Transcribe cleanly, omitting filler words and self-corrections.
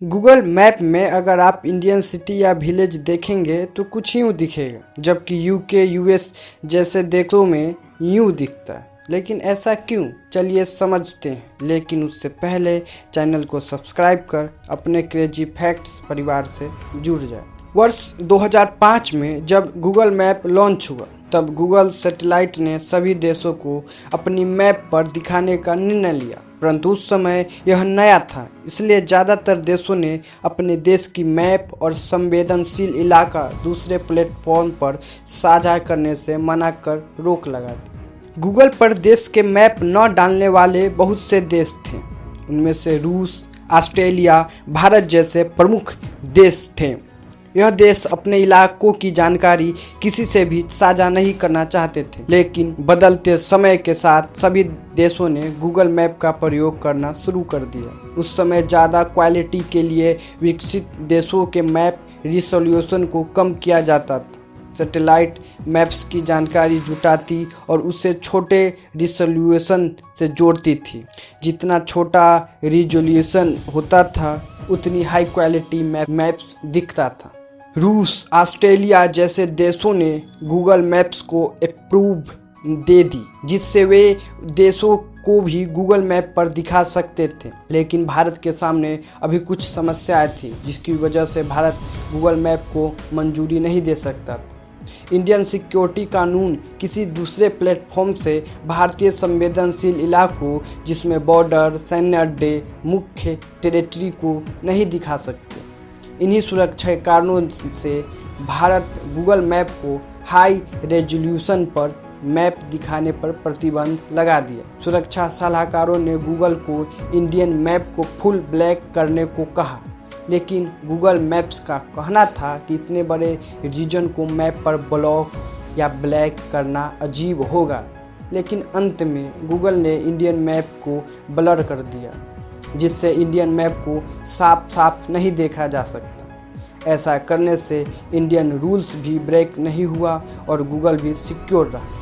Google map में अगर आप इंडियन सिटी या विलेज देखेंगे तो कुछ यूँ दिखेगा, जबकि यूके यूएस जैसे देशों में यूँ दिखता है। लेकिन ऐसा क्यों, चलिए समझते हैं। लेकिन उससे पहले चैनल को सब्सक्राइब कर अपने क्रेजी फैक्ट्स परिवार से जुड़ जाए। वर्ष 2005 में जब गूगल मैप लॉन्च हुआ तब गूगल सैटेलाइट ने सभी देशों को अपनी मैप पर दिखाने का निर्णय लिया, परंतु उस समय यह नया था, इसलिए ज़्यादातर देशों ने अपने देश की मैप और संवेदनशील इलाका दूसरे प्लेटफॉर्म पर साझा करने से मना कर रोक लगा दी। गूगल पर देश के मैप न डालने वाले बहुत से देश थे। उनमें से रूस, ऑस्ट्रेलिया, भारत जैसे प्रमुख देश थे। यह देश अपने इलाकों की जानकारी किसी से भी साझा नहीं करना चाहते थे, लेकिन बदलते समय के साथ सभी देशों ने गूगल मैप का प्रयोग करना शुरू कर दिया। उस समय ज़्यादा क्वालिटी के लिए विकसित देशों के मैप रिजोल्यूशन को कम किया जाता था। सैटेलाइट मैप्स की जानकारी जुटाती और उसे छोटे रिजोल्यूशन से जोड़ती थी। जितना छोटा रिजोल्यूशन होता था उतनी हाई क्वालिटी मैप्स दिखता था। रूस, ऑस्ट्रेलिया जैसे देशों ने गूगल मैप्स को अप्रूव दे दी, जिससे वे देशों को भी गूगल मैप पर दिखा सकते थे। लेकिन भारत के सामने अभी कुछ समस्याएं थी, जिसकी वजह से भारत गूगल मैप को मंजूरी नहीं दे सकता था। इंडियन सिक्योरिटी कानून किसी दूसरे प्लेटफॉर्म से भारतीय संवेदनशील इलाकों, जिसमें बॉर्डर, सैन्य अड्डे, मुख्य टेरिटरी को नहीं दिखा सकते। इन्हीं सुरक्षा कारणों से भारत गूगल मैप को हाई रेजोल्यूशन पर मैप दिखाने पर प्रतिबंध लगा दिया। सुरक्षा सलाहकारों ने गूगल को इंडियन मैप को फुल ब्लैक करने को कहा, लेकिन गूगल मैप्स का कहना था कि इतने बड़े रीजन को मैप पर ब्लॉक या ब्लैक करना अजीब होगा। लेकिन अंत में गूगल ने इंडियन मैप को ब्लर कर दिया, जिससे इंडियन मैप को साफ साफ नहीं देखा जा सकता। ऐसा करने से इंडियन रूल्स भी ब्रेक नहीं हुआ और गूगल भी सिक्योर रहा।